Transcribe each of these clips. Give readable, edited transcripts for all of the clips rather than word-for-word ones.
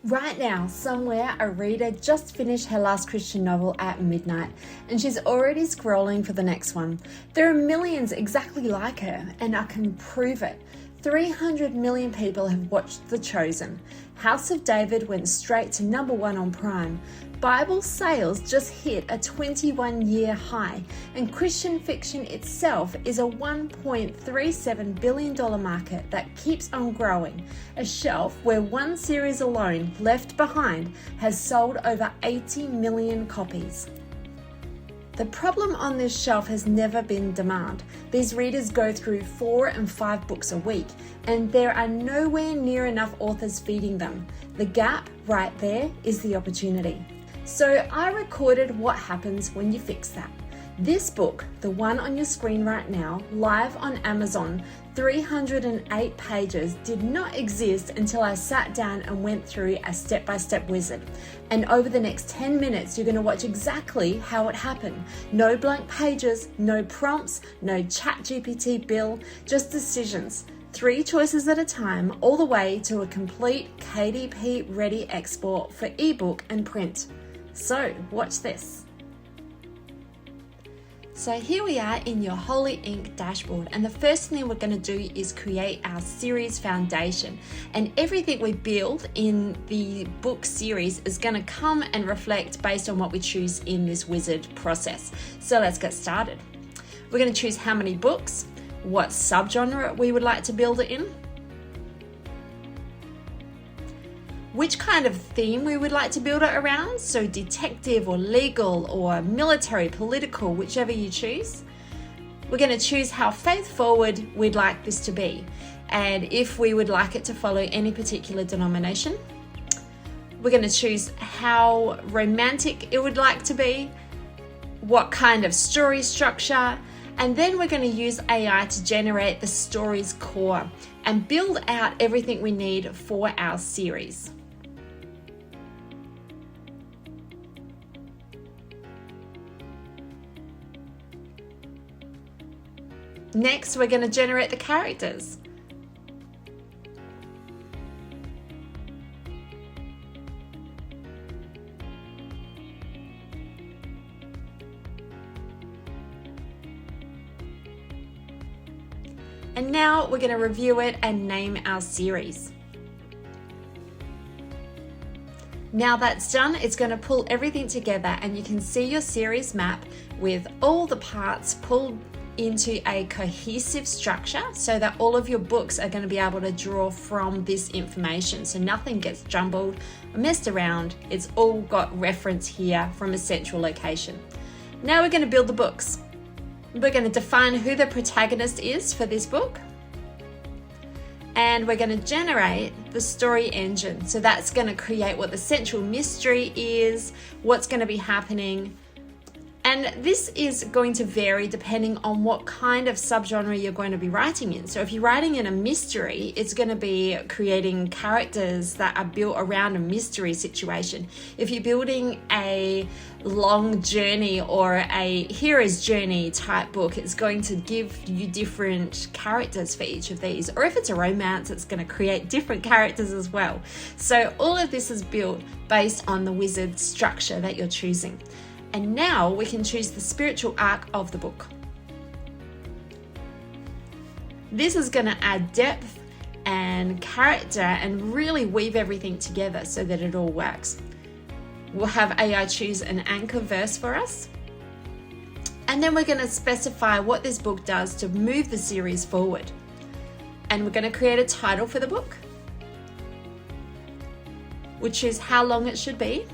Right now, somewhere, a reader just finished her last Christian novel at midnight, and she's already scrolling for the next one. There are millions exactly like her, and I can prove it. 300 million people have watched The Chosen. House of David went straight to #1 on Prime. Bible sales just hit a 21-year high, and Christian fiction itself is a $1.37 billion market that keeps on growing, a shelf where one series alone, Left Behind, has sold over 80 million copies. The problem on this shelf has never been demand. These readers go through 4 and 5 books a week, and there are nowhere near enough authors feeding them. The gap right there is the opportunity. So I recorded what happens when you fix that. This book, the one on your screen right now, live on Amazon, 308 pages, did not exist until I sat down and went through a step-by-step wizard. And over the next 10 minutes, you're going to watch exactly how it happened. No blank pages, no prompts, no ChatGPT bill, just decisions. 3 choices at a time, all the way to a complete KDP-ready export for ebook and print. So, watch this. So here we are in your HolyInk dashboard, and the first thing we're going to do is create our series foundation, and everything we build in the book series is going to come and reflect based on what we choose in this wizard process. So let's get started. We're going to choose how many books, what subgenre we would like to build it in, which kind of theme we would like to build it around, so detective or legal or military, political, whichever you choose. We're going to choose how faith-forward we'd like this to be, and if we would like it to follow any particular denomination. We're going to choose how romantic it would like to be, what kind of story structure, and then we're going to use AI to generate the story's core and build out everything we need for our series. Next, we're going to generate the characters. And now we're going to review it and name our series. Now that's done, it's going to pull everything together, and you can see your series map with all the parts pulled into a cohesive structure so that all of your books are going to be able to draw from this information. So nothing gets jumbled or messed around. It's all got reference here from a central location. Now we're going to build the books. We're going to define who the protagonist is for this book. And we're going to generate the story engine. So that's going to create what the central mystery is, what's going to be happening. And this is going to vary depending on what kind of subgenre you're going to be writing in. So if you're writing in a mystery, it's going to be creating characters that are built around a mystery situation. If you're building a long journey or a hero's journey type book, it's going to give you different characters for each of these. Or if it's a romance, it's going to create different characters as well. So all of this is built based on the wizard structure that you're choosing. And now we can choose the spiritual arc of the book. This is going to add depth and character and really weave everything together so that it all works. We'll have AI choose an anchor verse for us. And then we're going to specify what this book does to move the series forward. And we're going to create a title for the book. We'll choose how long it should be.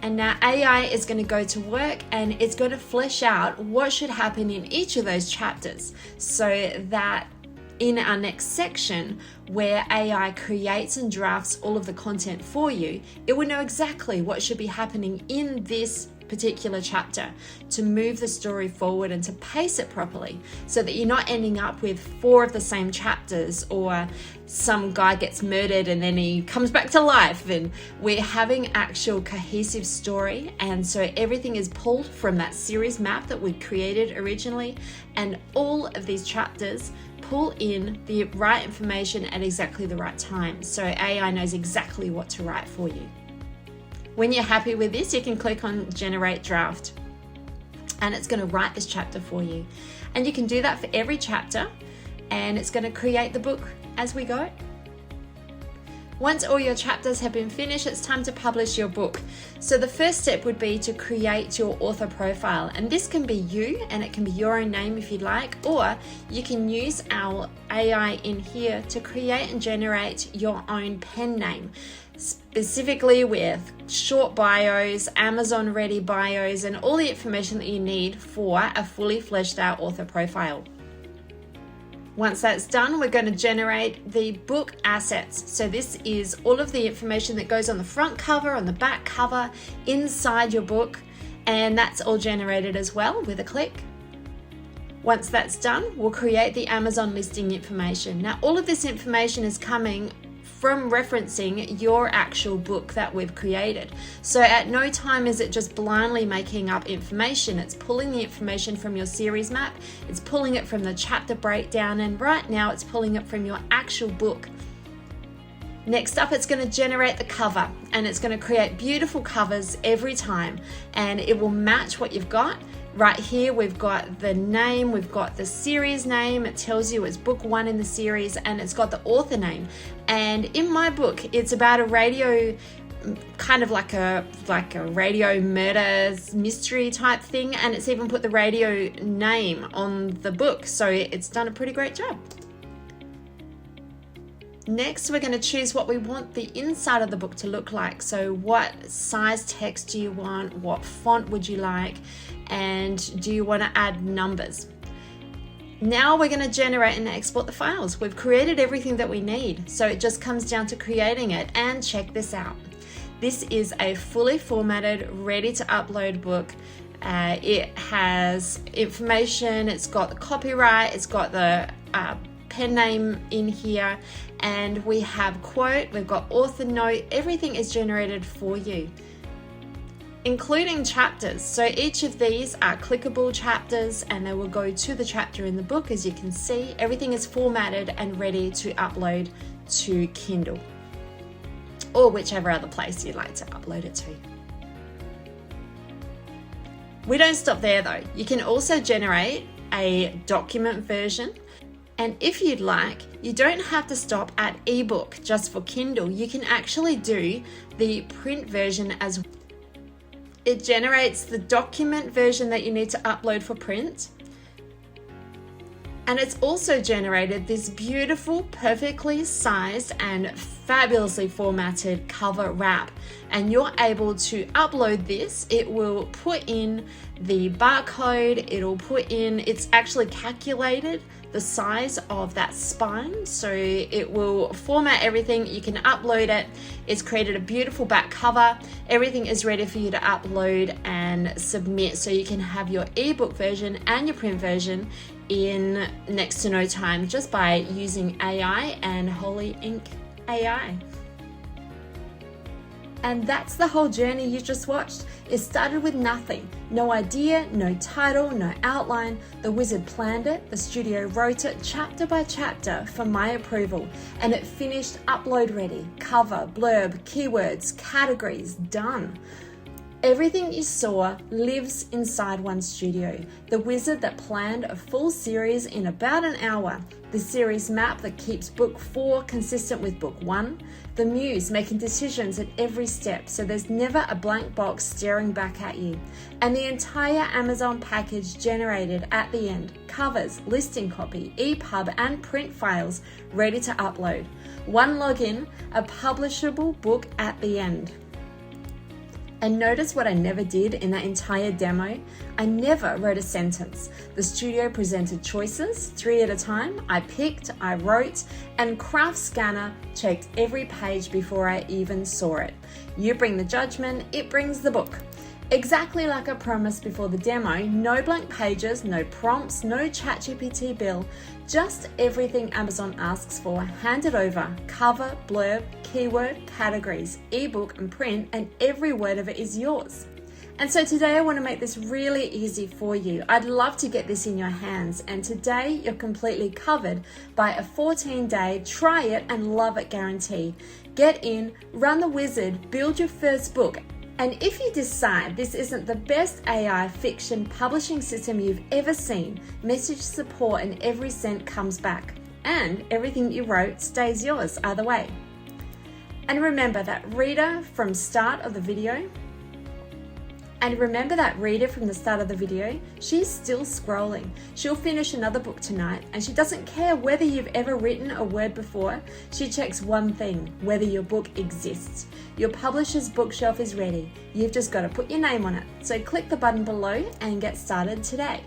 And now AI is going to go to work and it's going to flesh out what should happen in each of those chapters so that in our next section where AI creates and drafts all of the content for you, it will know exactly what should be happening in this particular chapter to move the story forward and to pace it properly so that you're not ending up with 4 of the same chapters or some guy gets murdered and then he comes back to life, and we're having actual cohesive story. And so everything is pulled from that series map that we created originally, and all of these chapters pull in the right information at exactly the right time. So AI knows exactly what to write for you. When you're happy with this, you can click on Generate Draft, and it's going to write this chapter for you. And you can do that for every chapter, and it's going to create the book as we go. Once all your chapters have been finished, it's time to publish your book. So the first step would be to create your author profile. And this can be you, and it can be your own name if you'd like, or you can use our AI in here to create and generate your own pen name, specifically with short bios, Amazon ready bios, and all the information that you need for a fully fleshed out author profile. Once that's done, we're going to generate the book assets. So this is all of the information that goes on the front cover, on the back cover, inside your book, and that's all generated as well with a click. Once that's done, we'll create the Amazon listing information. Now, all of this information is coming from referencing your actual book that we've created. So at no time is it just blindly making up information. It's pulling the information from your series map, it's pulling it from the chapter breakdown, and right now it's pulling it from your actual book. Next up, it's going to generate the cover, and it's going to create beautiful covers every time, and it will match what you've got. Right here, we've got the name, we've got the series name, it tells you it's book 1 in the series, and it's got the author name. And in my book, it's about a radio, kind of like a radio murder mystery type thing, and it's even put the radio name on the book, so it's done a pretty great job. Next, we're going to choose what we want the inside of the book to look like. So what size text do you want? What font would you like? And do you want to add numbers? Now we're going to generate and export the files. We've created everything that we need, so it just comes down to creating it. And check this out. This is a fully formatted, ready to upload book. It has information, it's got the copyright, it's got the pen name in here, and we have quote, we've got author note, everything is generated for you, including chapters. So each of these are clickable chapters, and they will go to the chapter in the book. As you can see, everything is formatted and ready to upload to Kindle or whichever other place you'd like to upload it to. We don't stop there though. You can also generate a document version. And if you'd like, you don't have to stop at ebook just for Kindle. You can actually do the print version as well. It generates the document version that you need to upload for print. And it's also generated this beautiful, perfectly sized and fabulously formatted cover wrap. And you're able to upload this. It will put in the barcode, it'll put in, it's actually calculated the size of that spine, so it will format everything. You can upload it. It's created a beautiful back cover. Everything is ready for you to upload and submit, so you can have your ebook version and your print version in next to no time just by using AI and HolyInk AI. And that's the whole journey you just watched. It started with nothing. No idea, no title, no outline. The wizard planned it, the studio wrote it chapter by chapter for my approval, and it finished upload ready. Cover, blurb, keywords, categories, done. Everything you saw lives inside one studio. The wizard that planned a full series in about an hour. The series map that keeps book 4 consistent with book 1. The muse making decisions at every step, so there's never a blank box staring back at you. And the entire Amazon package generated at the end. Covers, listing copy, EPUB and print files ready to upload. One login, a publishable book at the end. And notice what I never did in that entire demo? I never wrote a sentence. The studio presented choices, 3 at a time. I picked, I wrote, and Craft Scanner checked every page before I even saw it. You bring the judgment, it brings the book. Exactly like I promised before the demo, no blank pages, no prompts, no ChatGPT bill, just everything Amazon asks for handed over, cover, blurb, keyword, categories, ebook and print, and every word of it is yours. And so today I want to make this really easy for you. I'd love to get this in your hands, and today you're completely covered by a 14-day try it and love it guarantee. Get in, run the wizard, build your first book. And if you decide this isn't the best AI fiction publishing system you've ever seen, message support and every cent comes back. And everything you wrote stays yours either way. And remember that reader from start of the video, she's still scrolling. She'll finish another book tonight, and she doesn't care whether you've ever written a word before. She checks one thing, whether your book exists. Your publisher's bookshelf is ready. You've just got to put your name on it. So click the button below and get started today.